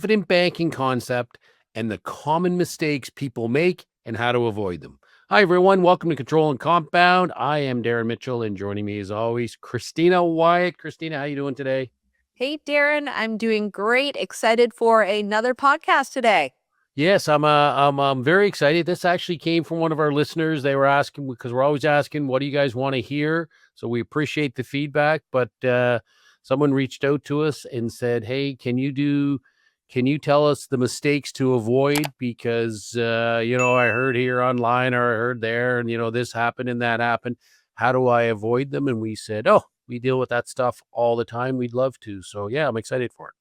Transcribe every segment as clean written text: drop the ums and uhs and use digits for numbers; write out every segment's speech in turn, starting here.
Confident banking concept and the common mistakes people make and how to avoid them. Hi, everyone. Welcome to Control and Compound. I am Darren Mitchell, and joining me as always, Christina Wyatt. Christina, how you doing today? Hey, Darren, I'm doing great. Excited for another podcast today. Yes, I'm very excited. This actually came from one of our listeners. They were asking because we're always asking, what do you guys want to hear? So we appreciate the feedback. But someone reached out to us and said, "Hey, can you tell us the mistakes to avoid? Because I heard here online or I heard there, and this happened and that happened. How do I avoid them?" And we said, "Oh, we deal with that stuff all the time. We'd love to." So yeah, I'm excited for it.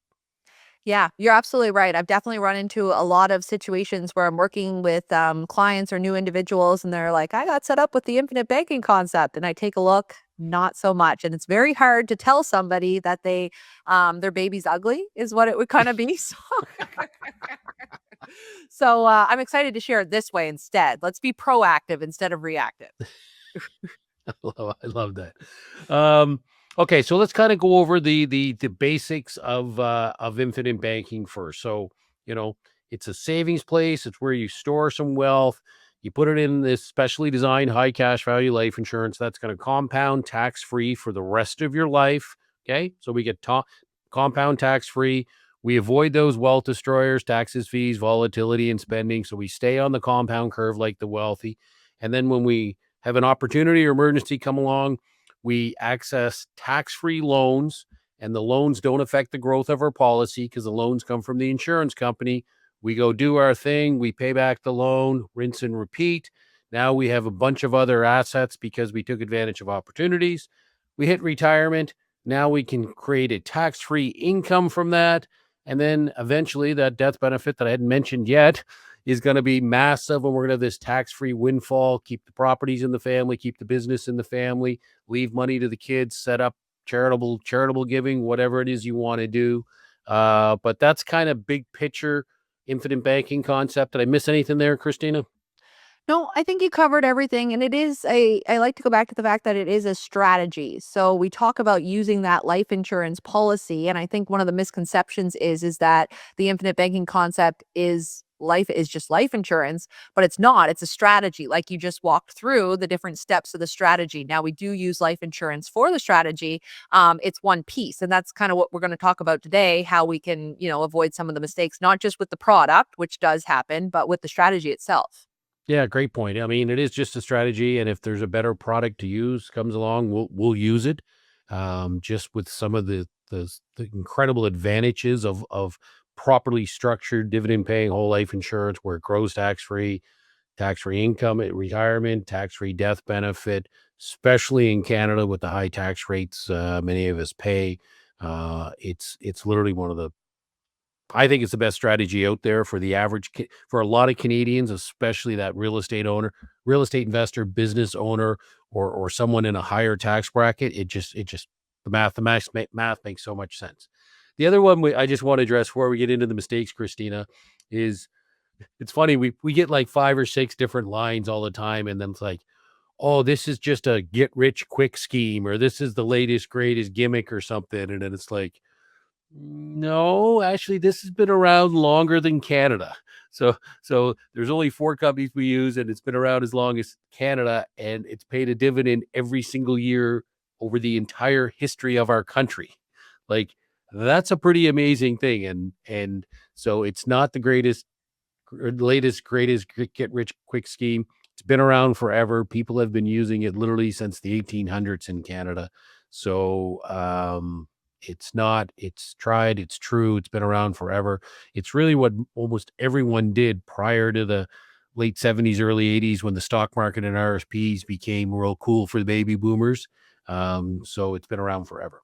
Yeah, you're absolutely right. I've definitely run into a lot of situations where I'm working with clients or new individuals, and they're like, I got set up with the infinite banking concept. And I take a look, not so much. And it's very hard to tell somebody that their baby's ugly, is what it would kind of be. So I'm excited to share it this way instead. Let's be proactive instead of reactive. I love that. Okay, so let's kind of go over the basics of infinite banking first. So, you know, it's a savings place. It's where you store some wealth. You put it in this specially designed high cash value life insurance that's going to compound tax free for the rest of your life. Okay, so we get compound tax free. We avoid those wealth destroyers, taxes, fees, volatility, and spending. So we stay on the compound curve like the wealthy. And then when we have an opportunity or emergency come along, we access tax-free loans, and the loans don't affect the growth of our policy because the loans come from the insurance company. We go do our thing, we pay back the loan, rinse and repeat. Now we have a bunch of other assets because we took advantage of opportunities. We hit retirement. Now we can create a tax-free income from that. And then eventually that death benefit that I hadn't mentioned yet is going to be massive. And we're going to have this tax free windfall, keep the properties in the family, keep the business in the family, leave money to the kids, set up charitable giving, whatever it is you want to do. But that's kind of big picture infinite banking concept. Did I miss anything there, Christina? No, I think you covered everything. And I like to go back to the fact that it is a strategy. So we talk about using that life insurance policy. And I think one of the misconceptions is that the infinite banking concept is just life insurance, but it's not. It's a strategy. Like you just walked through the different steps of the strategy. Now we do use life insurance for the strategy. It's one piece. And that's kind of what we're going to talk about today, how we can, avoid some of the mistakes, not just with the product, which does happen, but with the strategy itself. Yeah, great point. I mean, it is just a strategy, and if there's a better product to use comes along, we'll use it. Just with some of the incredible advantages of properly structured dividend paying whole life insurance, where it grows tax free income at retirement, tax free death benefit, especially in Canada with the high tax rates many of us pay. It's literally one of the I think it's the best strategy out there for the average for a lot of Canadians, especially that real estate investor, business owner, or someone in a higher tax bracket. It just the math makes so much sense. The other one I just want to address before we get into the mistakes, Christina, is it's funny we get like five or six different lines all the time, and then it's like, oh, this is just a get rich quick scheme, or this is the latest greatest gimmick or something, and then it's like, no, actually, this has been around longer than Canada. So there's only four companies we use, and it's been around as long as Canada, and it's paid a dividend every single year over the entire history of our country. Like, that's a pretty amazing thing. And so it's not the latest greatest get rich quick scheme. It's been around forever. People have been using it literally since the 1800s in Canada. So it's tried, it's true, it's been around forever. It's really what almost everyone did prior to the late 70s, early 80s when the stock market and RSPs became real cool for the baby boomers. So it's been around forever.